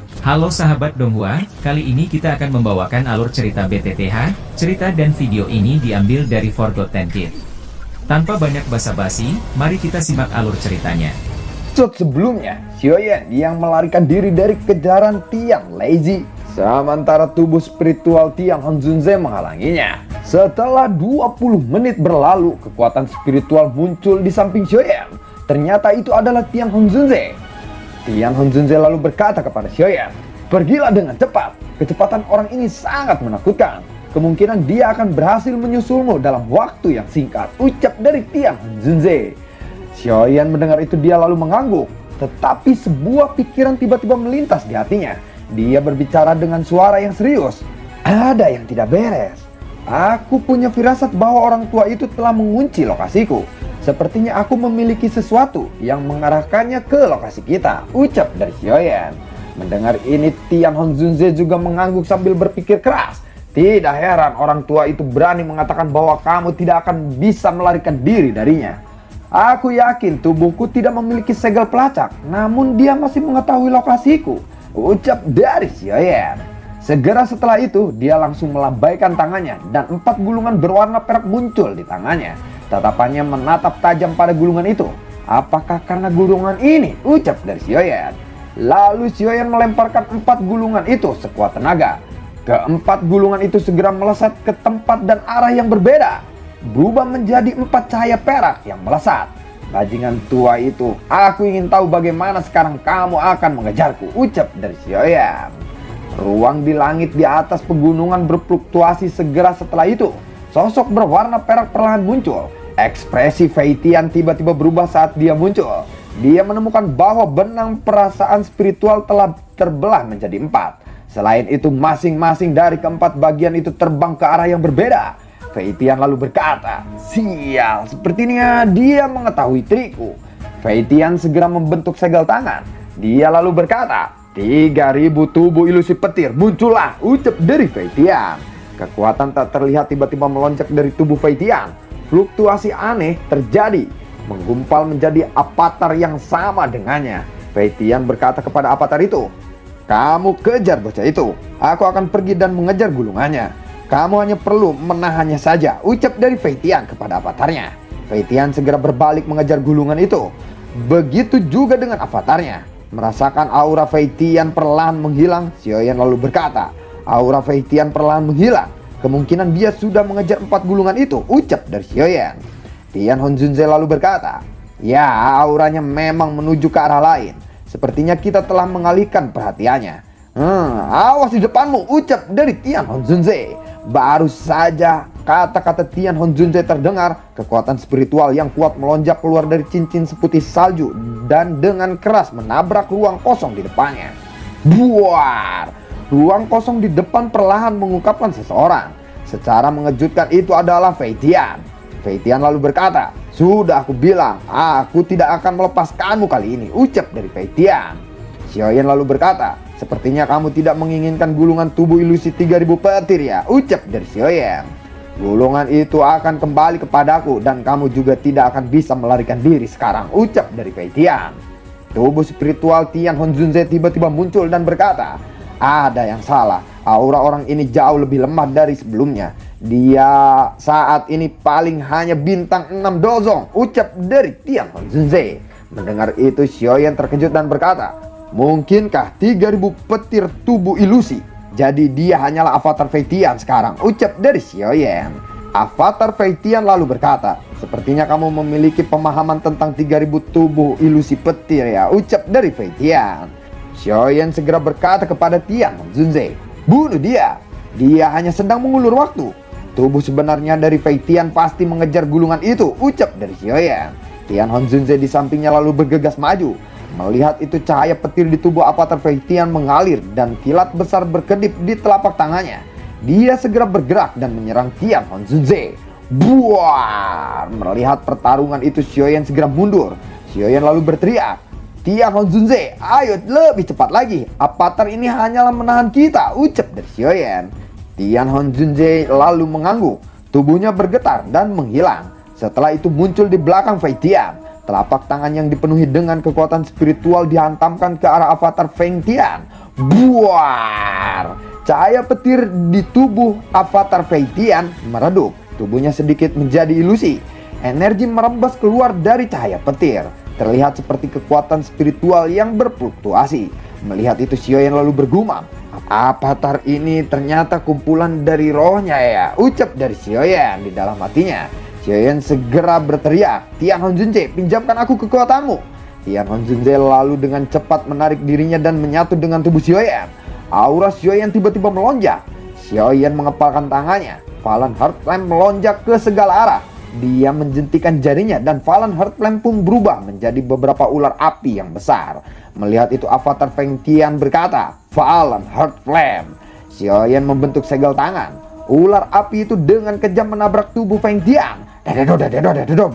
Halo sahabat Donghua, kali ini kita akan membawakan alur cerita BTTH. Cerita dan video ini diambil dari Forgotten Kid. Tanpa banyak basa-basi, mari kita simak alur ceritanya. Sebelumnya, Xiaoyan yang melarikan diri dari kejaran Tian Lazy, sementara tubuh spiritual Tian Honzunze menghalanginya. Setelah 20 menit berlalu, kekuatan spiritual muncul di samping Xiaoyan. Ternyata itu adalah Tian Honzunze. Tian Honzunze lalu berkata kepada Xiaoyan, "Pergilah dengan cepat. Kecepatan orang ini sangat menakutkan. Kemungkinan dia akan berhasil menyusulmu dalam waktu yang singkat," ucap dari Tian Honzunze. Xiaoyan mendengar itu dia lalu mengangguk. Tetapi sebuah pikiran tiba-tiba melintas di hatinya. Dia berbicara dengan suara yang serius. "Ada yang tidak beres. Aku punya firasat bahwa orang tua itu telah mengunci lokasiku. Sepertinya aku memiliki sesuatu yang mengarahkannya ke lokasi kita," ucap dari Xiaoyan. Mendengar ini, Tian Honzunze juga mengangguk sambil berpikir keras. Tidak heran orang tua itu berani mengatakan bahwa kamu tidak akan bisa melarikan diri darinya. "Aku yakin tubuhku tidak memiliki segel pelacak, namun dia masih mengetahui lokasiku," ucap dari Xiaoyan. Segera setelah itu, dia langsung melambaikan tangannya dan 4 gulungan berwarna perak muncul di tangannya. Tatapannya menatap tajam pada gulungan itu. "Apakah karena gulungan ini?" ucap dari Xiaoyan. Lalu Xiaoyan melemparkan 4 gulungan itu sekuat tenaga. Keempat gulungan itu segera melesat ke tempat dan arah yang berbeda, berubah menjadi 4 cahaya perak yang melesat. "Bajingan tua itu, aku ingin tahu bagaimana sekarang kamu akan mengejarku," ucap dari Xiaoyan. Ruang di langit di atas pegunungan berfluktuasi. Segera setelah itu, sosok berwarna perak perlahan muncul. Ekspresi Fei Tian tiba-tiba berubah saat dia muncul. Dia menemukan bahwa benang perasaan spiritual telah terbelah menjadi 4. Selain itu, masing-masing dari keempat bagian itu terbang ke arah yang berbeda. Fei Tian lalu berkata, "Sial, sepertinya dia mengetahui trikku." Fei Tian segera membentuk segel tangan. Dia lalu berkata, 3.000 tubuh ilusi petir muncullah, ucap dari Fei Tian. Kekuatan tak terlihat tiba-tiba melonjak dari tubuh Fei Tian. Fluktuasi aneh terjadi, menggumpal menjadi avatar yang sama dengannya. Fei Tian berkata kepada avatar itu, "Kamu kejar bocah itu, aku akan pergi dan mengejar gulungannya. Kamu hanya perlu menahannya saja," ucap dari Fei Tian kepada avatarnya. Fei Tian segera berbalik mengejar gulungan itu. Begitu juga dengan avatarnya. Merasakan aura Fei Tian perlahan menghilang, Xiaoyan lalu berkata, "Aura Fei Tian perlahan menghilang. Kemungkinan dia sudah mengejar 4 gulungan itu," ucap dari Xiaoyan. Tian Honzunze lalu berkata, "Ya, auranya memang menuju ke arah lain. Sepertinya kita telah mengalihkan perhatiannya." "Awas di depanmu," ucap dari Tian Honzunze. Baru saja kata-kata Tian Honzunze terdengar, kekuatan spiritual yang kuat melonjak keluar dari cincin seputih salju dan dengan keras menabrak ruang kosong di depannya. Buar! Ruang kosong di depan perlahan mengungkapkan seseorang. Secara mengejutkan itu adalah Fei Tian. Fei Tian lalu berkata, "Sudah aku bilang, aku tidak akan melepaskanmu kali ini," ucap dari Fei Tian. Xiaoyan lalu berkata, "Sepertinya kamu tidak menginginkan gulungan tubuh ilusi 3.000 petir ya," ucap dari Xiaoyan. "Gulungan itu akan kembali kepadaku dan kamu juga tidak akan bisa melarikan diri sekarang," ucap dari Fei Tian. Tubuh spiritual Tian Honzunze tiba-tiba muncul dan berkata, "Ada yang salah, aura orang ini jauh lebih lemah dari sebelumnya. Dia saat ini paling hanya bintang 6 dozong," ucap dari Tian Honzunze. Mendengar itu, Xiaoyan terkejut dan berkata, "Mungkinkah 3.000 petir tubuh ilusi? Jadi dia hanyalah avatar Fei Tian sekarang," ucap dari Xiaoyan. Avatar Fei Tian lalu berkata, "Sepertinya kamu memiliki pemahaman tentang 3.000 tubuh ilusi petir ya," ucap dari Fei Tian. Xiaoyan segera berkata kepada Tian Honzunze, "Bunuh dia. Dia hanya sedang mengulur waktu." Tubuh sebenarnya dari Fei Tian pasti mengejar gulungan itu, ucap dari Xiaoyan. Tian Honzunze di sampingnya lalu bergegas maju. Melihat itu, cahaya petir di tubuh avatar Fei Tian mengalir dan kilat besar berkedip di telapak tangannya. Dia segera bergerak dan menyerang Tian Honzunze. Buar! Melihat pertarungan itu, Xiaoyan segera mundur. Xiaoyan lalu berteriak, "Tian Honzunze, ayo lebih cepat lagi. Avatar ini hanyalah menahan kita," ucap dari Xiaoyan. Tian Honzunze lalu mengangguk. Tubuhnya bergetar dan menghilang. Setelah itu muncul di belakang Fei Tian. Telapak tangan yang dipenuhi dengan kekuatan spiritual dihantamkan ke arah avatar Feng Tian. Buar! Cahaya petir di tubuh avatar Feng Tian meredup. Tubuhnya sedikit menjadi ilusi. Energi merembes keluar dari cahaya petir. Terlihat seperti kekuatan spiritual yang berfluktuasi. Melihat itu Xiaoyan lalu bergumam. Avatar ini ternyata kumpulan dari rohnya ya, ucap dari Xiaoyan di dalam hatinya. Xiaoyan segera berteriak, Tian Hongjunje, pinjamkan aku kekuatanmu. Tian Hongjunje lalu dengan cepat menarik dirinya dan menyatu dengan tubuh Xiaoyan. Aura Xiaoyan tiba-tiba melonjak. Xiaoyan mengepalkan tangannya. Fallen Heart Flame melonjak ke segala arah. Dia menjentikan jarinya dan Fallen Heart Flame pun berubah menjadi beberapa ular api yang besar. Melihat itu avatar Feng Tian berkata, Fallen Heart Flame. Xiaoyan membentuk segel tangan. Ular api itu dengan kejam menabrak tubuh Feng Tian.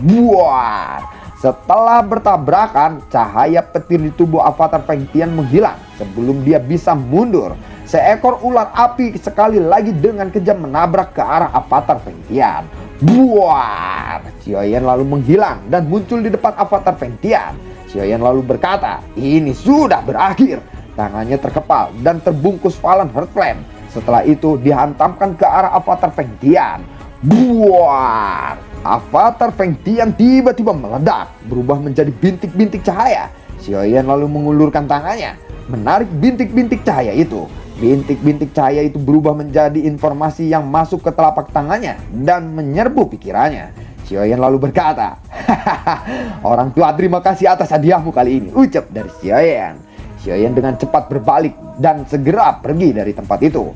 Buar! Setelah bertabrakan, cahaya petir di tubuh avatar Feng Tian menghilang. Sebelum dia bisa mundur, seekor ular api sekali lagi dengan kejam menabrak ke arah avatar Feng Tian. Buar! Xiaoyan lalu menghilang dan muncul di depan avatar Feng Tian. Xiaoyan lalu berkata, ini sudah berakhir. Tangannya terkepal dan terbungkus Fallen Heart Flame. Setelah itu dihantamkan ke arah avatar Feng Tian. Buar! Avatar Feng Tian tiba-tiba meledak, berubah menjadi bintik-bintik cahaya. Xiaoyan lalu mengulurkan tangannya, menarik bintik-bintik cahaya itu. Bintik-bintik cahaya itu berubah menjadi informasi yang masuk ke telapak tangannya dan menyerbu pikirannya. Xiaoyan lalu berkata, hahaha, orang tua terima kasih atas hadiahmu kali ini, ucap dari Xiaoyan. Xiaoyan dengan cepat berbalik dan segera pergi dari tempat itu.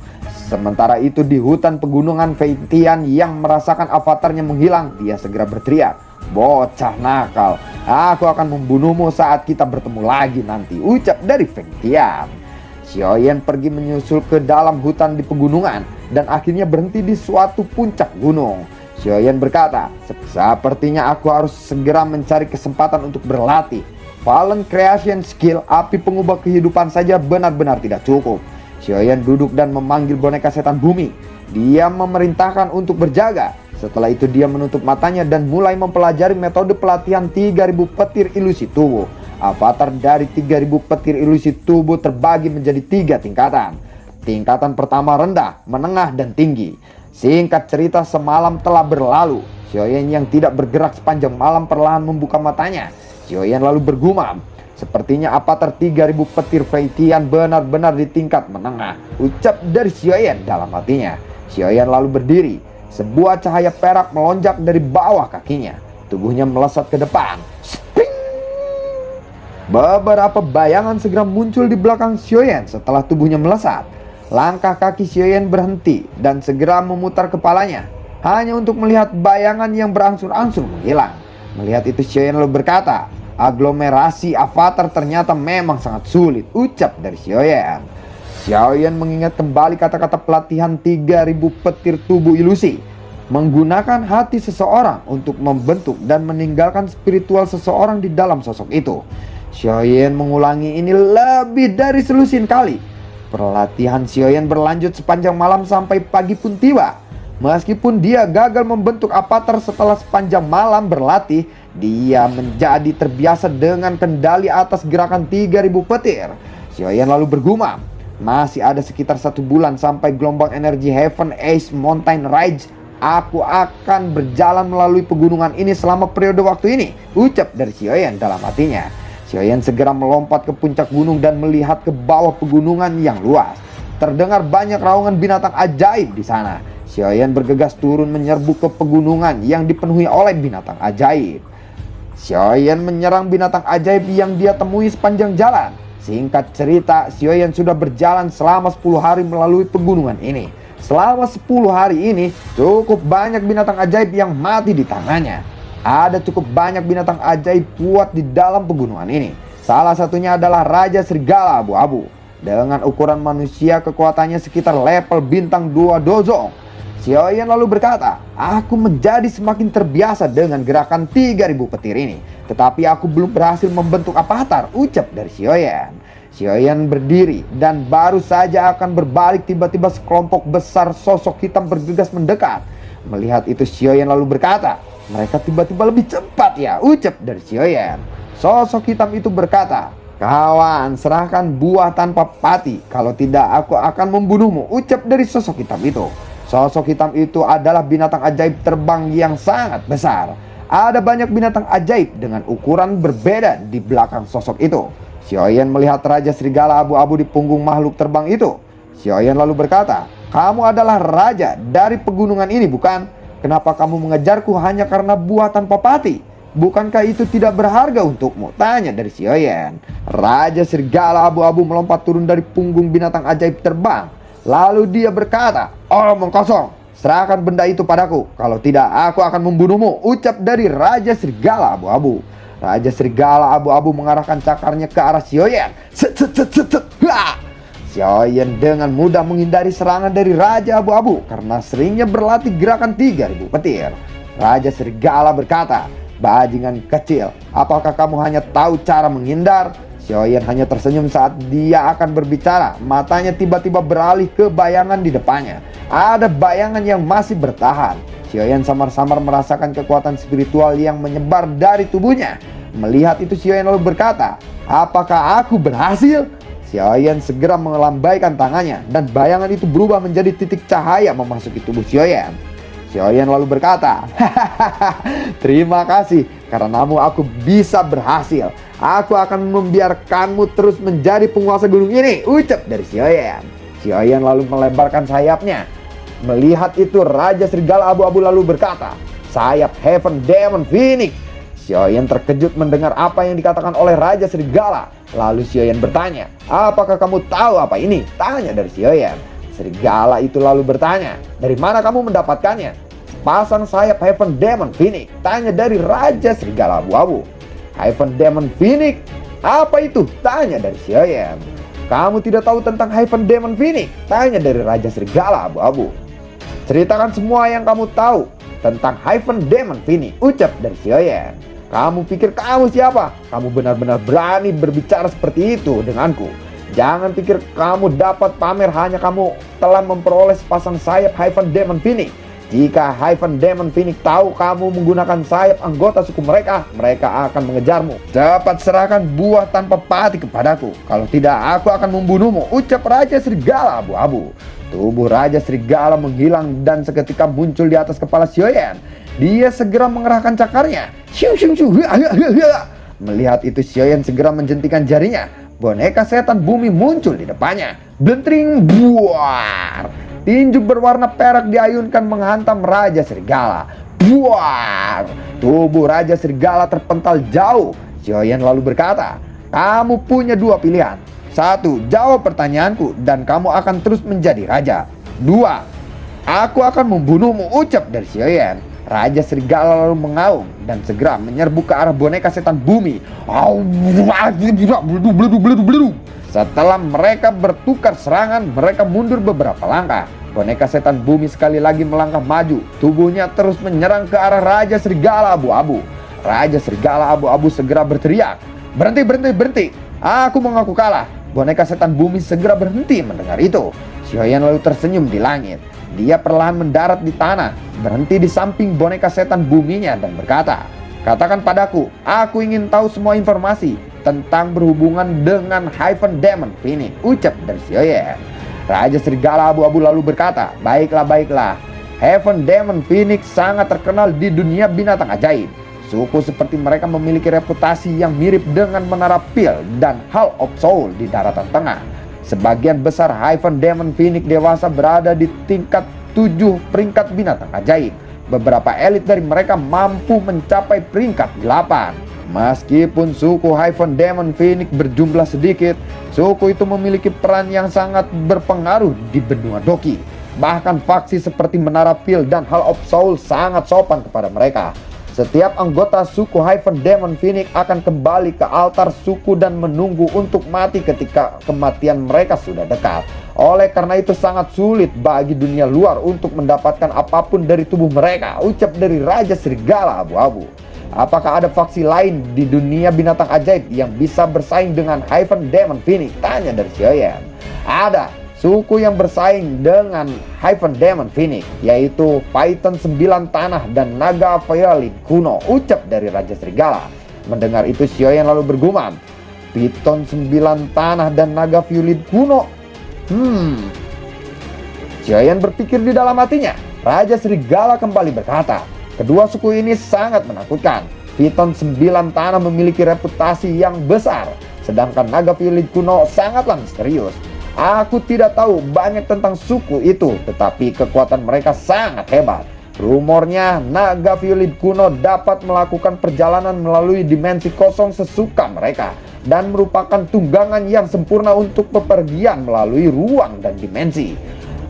Sementara itu di hutan pegunungan Feng Tian yang merasakan avatarnya menghilang, dia segera berteriak, bocah nakal, aku akan membunuhmu saat kita bertemu lagi nanti, ucap dari Feng Tian. Xiaoyan pergi menyusul ke dalam hutan di pegunungan dan akhirnya berhenti di suatu puncak gunung. Xiaoyan berkata, sepertinya aku harus segera mencari kesempatan untuk berlatih. Fallen Creation Skill api pengubah kehidupan saja benar-benar tidak cukup. Xiaoyan duduk dan memanggil boneka setan bumi. Dia memerintahkan untuk berjaga. Setelah itu dia menutup matanya dan mulai mempelajari metode pelatihan 3000 petir ilusi tubuh. Avatar dari 3000 petir ilusi tubuh terbagi menjadi 3 tingkatan. Tingkatan pertama rendah, menengah, dan tinggi. Singkat cerita, semalam telah berlalu. Xiaoyan yang tidak bergerak sepanjang malam perlahan membuka matanya. Xiaoyan lalu bergumam, sepertinya avatar 3000 petir Feng Tian benar-benar di tingkat menengah, ucap dari Xiaoyan dalam hatinya. Xiaoyan lalu berdiri. Sebuah cahaya perak melonjak dari bawah kakinya. Tubuhnya melesat ke depan. Spring! Beberapa bayangan segera muncul di belakang Xiaoyan setelah tubuhnya melesat. Langkah kaki Xiaoyan berhenti dan segera memutar kepalanya, hanya untuk melihat bayangan yang berangsur-angsur menghilang. Melihat itu Xiaoyan lalu berkata, aglomerasi avatar ternyata memang sangat sulit, ucap dari Xiaoyan. Xiaoyan mengingat kembali kata-kata pelatihan 3000 petir tubuh ilusi. Menggunakan hati seseorang untuk membentuk dan meninggalkan spiritual seseorang di dalam sosok itu. Xiaoyan mengulangi ini lebih dari selusin kali. Pelatihan Xiaoyan berlanjut sepanjang malam sampai pagi pun tiba. Meskipun dia gagal membentuk avatar setelah sepanjang malam berlatih, dia menjadi terbiasa dengan kendali atas gerakan 3000 petir. Xiaoyan lalu bergumam, masih ada sekitar 1 bulan sampai gelombang energi Heaven Ace Mountain Ridge. Aku akan berjalan melalui pegunungan ini selama periode waktu ini, ucap dari Xiaoyan dalam hatinya. Xiaoyan segera melompat ke puncak gunung dan melihat ke bawah pegunungan yang luas. Terdengar banyak raungan binatang ajaib di sana. Xiaoyan bergegas turun menyerbu ke pegunungan yang dipenuhi oleh binatang ajaib. Xiaoyan menyerang binatang ajaib yang dia temui sepanjang jalan. Singkat cerita, Xiaoyan sudah berjalan selama 10 hari melalui pegunungan ini. Selama 10 hari ini, cukup banyak binatang ajaib yang mati di tangannya. Ada cukup banyak binatang ajaib kuat di dalam pegunungan ini. Salah satunya adalah Raja Serigala Abu-Abu. Dengan ukuran manusia, kekuatannya sekitar level bintang 2 dozong. Xiaoyan lalu berkata, aku menjadi semakin terbiasa dengan gerakan 3000 petir ini. Tetapi aku belum berhasil membentuk avatar, ucap dari Xiaoyan. Xiaoyan berdiri dan baru saja akan berbalik, tiba-tiba sekelompok besar sosok hitam bergegas mendekat. Melihat itu Xiaoyan lalu berkata, mereka tiba-tiba lebih cepat ya, ucap dari Xiaoyan. Sosok hitam itu berkata, kawan, serahkan buah tanpa pati, kalau tidak aku akan membunuhmu, ucap dari sosok hitam itu. Sosok hitam itu adalah binatang ajaib terbang yang sangat besar. Ada banyak binatang ajaib dengan ukuran berbeda di belakang sosok itu. Xiaoyan melihat Raja Serigala abu-abu di punggung makhluk terbang itu. Xiaoyan lalu berkata, kamu adalah raja dari pegunungan ini bukan? Kenapa kamu mengejarku hanya karena buah tanpa pati? Bukankah itu tidak berharga untukmu? Tanya dari Xiaoyan. Raja Serigala abu-abu melompat turun dari punggung binatang ajaib terbang. Lalu dia berkata, omong kosong, serahkan benda itu padaku. Kalau tidak aku akan membunuhmu, ucap dari Raja Serigala abu-abu. Raja Serigala abu-abu mengarahkan cakarnya ke arah Xiaoyan. Xiaoyan dengan mudah menghindari serangan dari Raja abu-abu karena seringnya berlatih gerakan 3000 petir. Raja Serigala berkata, bajingan kecil, apakah kamu hanya tahu cara menghindar? Xiaoyan hanya tersenyum saat dia akan berbicara. Matanya tiba-tiba beralih ke bayangan di depannya. Ada bayangan yang masih bertahan. Xiaoyan samar-samar merasakan kekuatan spiritual yang menyebar dari tubuhnya. Melihat itu Xiaoyan lalu berkata, apakah aku berhasil? Xiaoyan segera melambaikan tangannya dan bayangan itu berubah menjadi titik cahaya memasuki tubuh Xiaoyan. Xiaoyan lalu berkata, hahaha, terima kasih, karenamu aku bisa berhasil. Aku akan membiarkanmu terus menjadi penguasa gunung ini, ucap dari Xiaoyan. Xiaoyan lalu melebarkan sayapnya. Melihat itu Raja Serigala abu-abu lalu berkata, sayap Heaven Demon Phoenix. Xiaoyan terkejut mendengar apa yang dikatakan oleh Raja Serigala. Lalu Xiaoyan bertanya, apakah kamu tahu apa ini? Tanya dari Xiaoyan. Serigala itu lalu bertanya, dari mana kamu mendapatkannya? Pasang sayap Heaven Demon Phoenix. Tanya dari Raja Serigala abu-abu. Heaven Demon Phoenix? Apa itu? Tanya dari Xiaoyan. Kamu tidak tahu tentang Heaven Demon Phoenix? Tanya dari Raja Serigala abu-abu. Ceritakan semua yang kamu tahu tentang Heaven Demon Phoenix, ucap dari Xiaoyan. Kamu pikir kamu siapa? Kamu benar-benar berani berbicara seperti itu denganku. Jangan pikir kamu dapat pamer hanya kamu telah memperoleh sepasang sayap Heaven Demon Phoenix. Jika Heaven Demon Phoenix tahu kamu menggunakan sayap anggota suku mereka, mereka akan mengejarmu. Cepat serahkan buah tanpa pati kepadaku. Kalau tidak, aku akan membunuhmu, ucap Raja Serigala abu-abu. Tubuh Raja Serigala menghilang dan seketika muncul di atas kepala Xiaoyan. Dia segera mengerahkan cakarnya. Melihat itu Xiaoyan segera menjentikan jarinya. Boneka setan bumi muncul di depannya. Blentring buar. Tinju berwarna perak diayunkan menghantam Raja Serigala. Buar. Tubuh Raja Serigala terpental jauh. Xiaoyan lalu berkata, kamu punya dua pilihan. Satu, jawab pertanyaanku dan kamu akan terus menjadi raja. Dua, aku akan membunuhmu, ucap dari Xiaoyan. Raja Serigala lalu mengaum dan segera menyerbu ke arah boneka setan bumi. Setelah mereka bertukar serangan, mereka mundur beberapa langkah. Boneka setan bumi sekali lagi melangkah maju. Tubuhnya terus menyerang ke arah Raja Serigala abu-abu. Raja Serigala abu-abu segera berteriak, berhenti, berhenti, berhenti. Aku mengaku kalah. Boneka setan bumi segera berhenti mendengar itu. Xiaoyan lalu tersenyum di langit. Dia perlahan mendarat di tanah, berhenti di samping boneka setan buminya dan berkata, katakan padaku, aku ingin tahu semua informasi tentang berhubungan dengan Heaven Demon Phoenix, ucap dari Xiaoyan. Raja Serigala abu-abu lalu berkata, baiklah, baiklah. Heaven Demon Phoenix sangat terkenal di dunia binatang ajaib. Suku seperti mereka memiliki reputasi yang mirip dengan Menara Pil dan Hall of Soul di daratan tengah. Sebagian besar Heaven Demon Phoenix dewasa berada di tingkat 7 peringkat binatang ajaib. Beberapa elit dari mereka mampu mencapai peringkat 8. Meskipun suku Heaven Demon Phoenix berjumlah sedikit, suku itu memiliki peran yang sangat berpengaruh di benua Doki. Bahkan faksi seperti Menara Pil dan Hall of Soul sangat sopan kepada mereka. Setiap anggota suku Heaven Demon Phoenix akan kembali ke altar suku dan menunggu untuk mati ketika kematian mereka sudah dekat. Oleh karena itu sangat sulit bagi dunia luar untuk mendapatkan apapun dari tubuh mereka, ucap dari Raja Serigala abu-abu. Apakah ada faksi lain di dunia binatang ajaib yang bisa bersaing dengan Heaven Demon Phoenix? Tanya dari Xiaoyan. Ada. suku yang bersaing dengan Hyphen Demon Phoenix, yaitu Python 9 tanah dan naga violin kuno, ucap dari Raja Serigala. Mendengar itu Xiaoyan lalu bergumam, Python 9 tanah dan naga violin kuno. Xiaoyan berpikir di dalam hatinya. Raja Serigala kembali berkata, kedua suku ini sangat menakutkan. Python 9 tanah memiliki reputasi yang besar, sedangkan naga violin kuno sangatlah misterius. Aku tidak tahu banyak tentang suku itu, tetapi kekuatan mereka sangat hebat. Rumornya naga violin kuno dapat melakukan perjalanan melalui dimensi kosong sesuka mereka dan merupakan tunggangan yang sempurna untuk bepergian melalui ruang dan dimensi.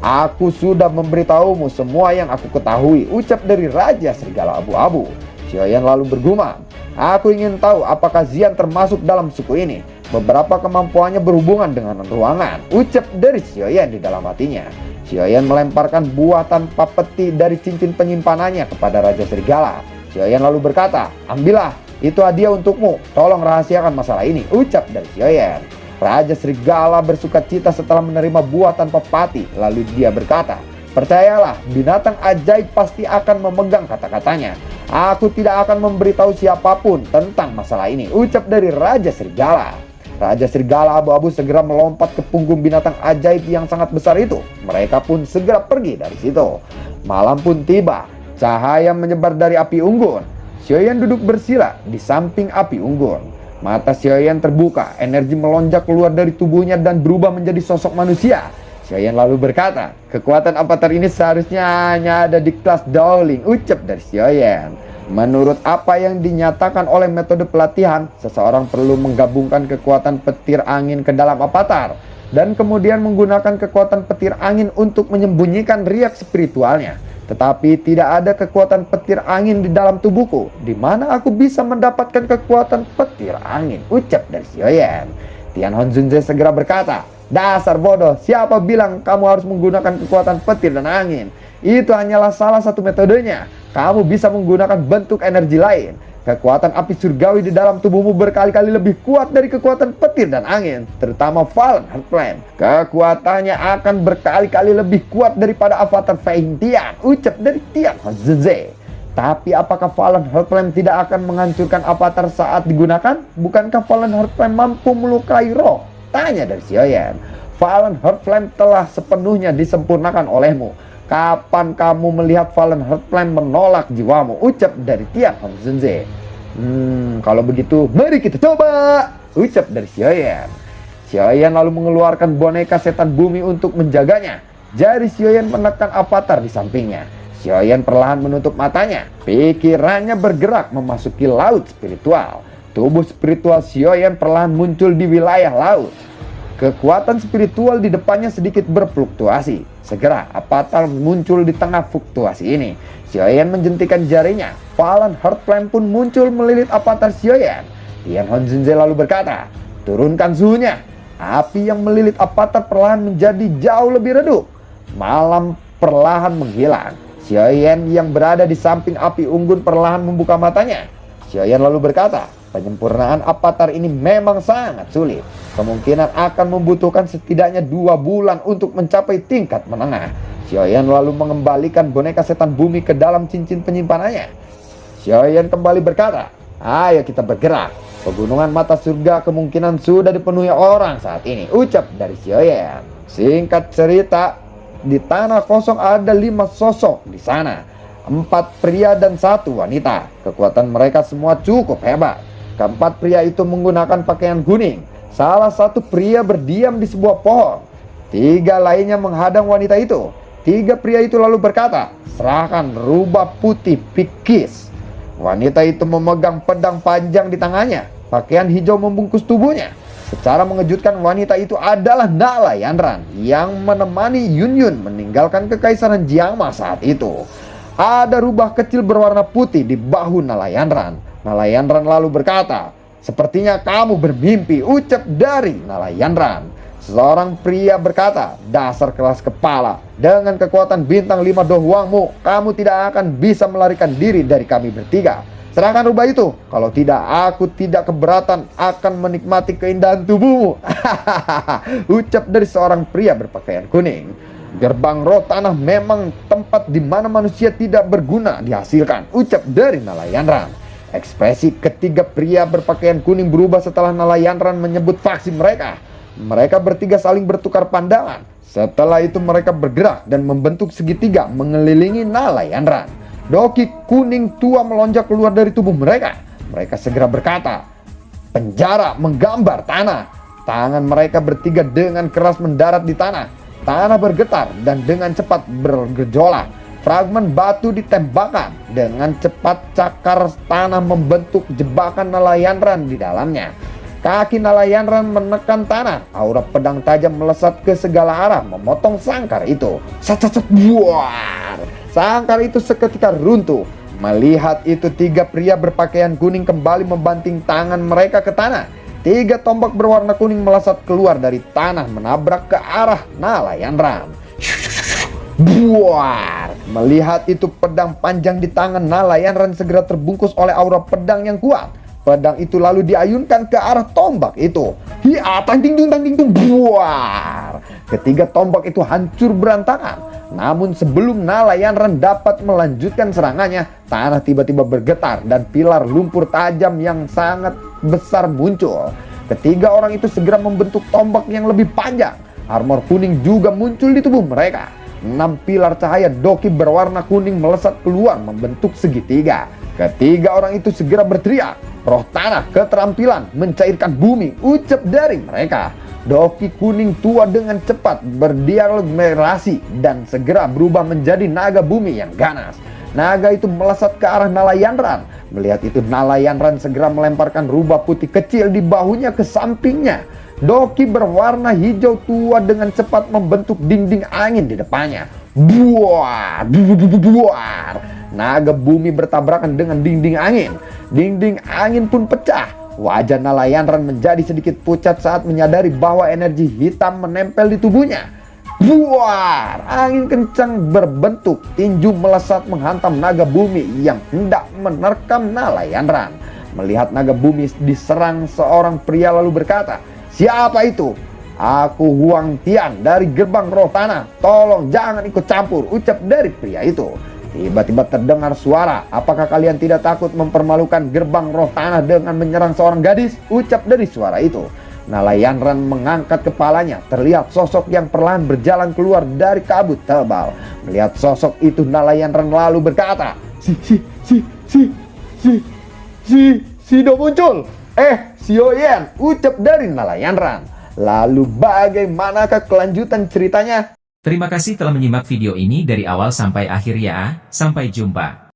Aku sudah memberitahumu semua yang aku ketahui, ucap dari Raja Serigala Abu-Abu. Xiaoyan lalu bergumam, aku ingin tahu apakah Xian termasuk dalam suku ini. Beberapa kemampuannya berhubungan dengan ruangan, ucap dari Xiaoyan di dalam hatinya. Xiaoyan melemparkan buah tanpa peti dari cincin penyimpanannya kepada Raja Serigala. Xiaoyan lalu berkata, ambillah, itu hadiah untukmu, tolong rahasiakan masalah ini, ucap dari Xiaoyan. Raja Serigala bersuka cita setelah menerima buah tanpa pati, lalu dia berkata, percayalah, binatang ajaib pasti akan memegang kata-katanya. Aku tidak akan memberitahu siapapun tentang masalah ini, ucap dari Raja Serigala. Raja Serigala Abu-Abu segera melompat ke punggung binatang ajaib yang sangat besar itu. Mereka pun segera pergi dari situ. Malam pun tiba, cahaya menyebar dari api unggun. Xiaoyan duduk bersila di samping api unggun. Mata Xiaoyan terbuka, energi melonjak keluar dari tubuhnya dan berubah menjadi sosok manusia. Xiaoyan lalu berkata, kekuatan avatar ini seharusnya hanya ada di kelas Dowling, ucap dari Xiaoyan. Menurut apa yang dinyatakan oleh metode pelatihan, seseorang perlu menggabungkan kekuatan petir angin ke dalam avatar dan kemudian menggunakan kekuatan petir angin untuk menyembunyikan riak spiritualnya. Tetapi tidak ada kekuatan petir angin di dalam tubuhku. Di mana aku bisa mendapatkan kekuatan petir angin, ucap dari Xiaoyan. Tian Honzunze segera berkata, dasar bodoh, siapa bilang kamu harus menggunakan kekuatan petir dan angin? Itu hanyalah salah satu metodenya. Kamu bisa menggunakan bentuk energi lain. Kekuatan api surgawi di dalam tubuhmu berkali-kali lebih kuat dari kekuatan petir dan angin, terutama Fallen Heart Flame. Kekuatannya akan berkali-kali lebih kuat daripada avatar Fei Tian, ucap dari Tian Honzunze. Tapi apakah Fallen Heart Flame tidak akan menghancurkan avatar saat digunakan? Bukankah Fallen Heart Flame mampu melukai roh? Tanya dari Xiaoyan. Fallen Heart Flame telah sepenuhnya disempurnakan olehmu. Kapan kamu melihat Fallen Heart Flame menolak jiwamu? Ucap dari Tian Honzunze. Kalau begitu mari kita coba, ucap dari Xiaoyan. Xiaoyan lalu mengeluarkan boneka setan bumi untuk menjaganya. Jari Xiaoyan menekan avatar di sampingnya. Xiaoyan perlahan menutup matanya. Pikirannya bergerak memasuki laut spiritual. Tubuh spiritual Xiaoyan perlahan muncul di wilayah laut. Kekuatan spiritual di depannya sedikit berfluktuasi. Segera avatar muncul di tengah fluktuasi ini. Xiaoyan menjentikan jarinya. Fallen Heart Flame pun muncul melilit avatar Xiaoyan. Tian Honzunze lalu berkata, turunkan suhunya. Api yang melilit avatar perlahan menjadi jauh lebih redup. Malam perlahan menghilang. Xiaoyan yang berada di samping api unggun perlahan membuka matanya. Xiaoyan lalu berkata, penyempurnaan avatar ini memang sangat sulit. Kemungkinan akan membutuhkan setidaknya 2 bulan untuk mencapai tingkat menengah. Xiaoyan lalu mengembalikan boneka setan bumi ke dalam cincin penyimpanannya. Xiaoyan kembali berkata, ayo kita bergerak. Pegunungan mata surga kemungkinan sudah dipenuhi orang saat ini, ucap dari Xiaoyan. Singkat cerita, di tanah kosong ada 5 sosok di sana. 4 pria dan 1 wanita. Kekuatan mereka semua cukup hebat. Keempat pria itu menggunakan pakaian kuning. Salah satu pria berdiam di sebuah pohon. 3 lainnya menghadang wanita itu. 3 pria itu lalu berkata, serahkan rubah putih Pikis. Wanita itu memegang pedang panjang di tangannya. Pakaian hijau membungkus tubuhnya. Secara mengejutkan wanita itu adalah Nala Yanran yang menemani Yun Yun meninggalkan kekaisaran Jiangma saat itu. Ada rubah kecil berwarna putih di bahu Nala Yanran. Nala Yanran lalu berkata, sepertinya kamu bermimpi, ucap dari Nala Yanran. Seorang pria berkata, "Dasar keras kepala, dengan kekuatan bintang 5 dohuangmu, kamu tidak akan bisa melarikan diri dari kami bertiga. Serahkan rubah itu, kalau tidak aku tidak keberatan akan menikmati keindahan tubuhmu." Ucap dari seorang pria berpakaian kuning. Gerbang roh tanah memang tempat di mana manusia tidak berguna dihasilkan, ucap dari Nalayan Ran. Ekspresi ketiga pria berpakaian kuning berubah setelah Nalayan Ran menyebut faksi mereka. Mereka bertiga saling bertukar pandangan. Setelah itu mereka bergerak dan membentuk segitiga mengelilingi Nalayan Ran. Doki kuning tua melonjak keluar dari tubuh mereka. Mereka segera berkata, "Penjara menggambar tanah." Tangan mereka bertiga dengan keras mendarat di tanah. Tanah bergetar dan dengan cepat bergejolak. Fragmen batu ditembakkan. Dengan cepat cakar tanah membentuk jebakan Nalayan Ran di dalamnya. Kaki Nalayan Ran menekan tanah. Aura pedang tajam melesat ke segala arah memotong sangkar itu. Buar. Sangkar itu seketika runtuh. Melihat itu, tiga pria berpakaian kuning kembali membanting tangan mereka ke tanah. Tiga tombak berwarna kuning melesat keluar dari tanah menabrak ke arah Nalayan Ran. Buar. Melihat itu, pedang panjang di tangan Nalayan Ran segera terbungkus oleh aura pedang yang kuat. Pedang itu lalu diayunkan ke arah tombak itu. Hiya, tang ting tung, buar. Ketiga tombak itu hancur berantakan. Namun sebelum Nalayan Ran dapat melanjutkan serangannya, tanah tiba-tiba bergetar dan pilar lumpur tajam yang sangat besar muncul. Ketiga orang itu segera membentuk tombak yang lebih panjang. Armor kuning juga muncul di tubuh mereka. 6 pilar cahaya doki berwarna kuning melesat keluar membentuk segitiga. Ketiga orang itu segera berteriak, "Roh tanah keterampilan mencairkan bumi," ucap dari mereka. Doki kuning tua dengan cepat berdialog merasi dan segera berubah menjadi naga bumi yang ganas. Naga itu melesat ke arah Nalayan Ran. Melihat itu, Nalayan Ran segera melemparkan rubah putih kecil di bahunya ke sampingnya. Doki berwarna hijau tua dengan cepat membentuk dinding angin di depannya. Buar, buar. Naga bumi bertabrakan dengan dinding angin. Dinding angin pun pecah. Wajah Nalayan Ran menjadi sedikit pucat saat menyadari bahwa energi hitam menempel di tubuhnya. Buar! Angin kencang berbentuk tinju melesat menghantam naga bumi yang hendak menerkam Nalayan Ran. Melihat naga bumi diserang, seorang pria lalu berkata, "Siapa itu?" "Aku Huang Tian dari gerbang roh tanah. Tolong jangan ikut campur," ucap dari pria itu. Tiba-tiba terdengar suara, "Apakah kalian tidak takut mempermalukan gerbang roh tanah dengan menyerang seorang gadis?" ucap dari suara itu. Nalayan Ran mengangkat kepalanya. Terlihat sosok yang perlahan berjalan keluar dari kabut tebal. Melihat sosok itu, Nalayan Ran lalu berkata, "Sido muncul." Sioyen," ucap dari Nalayan Ran. Lalu bagaimanakah kelanjutan ceritanya? Terima kasih telah menyimak video ini dari awal sampai akhir ya. Sampai jumpa.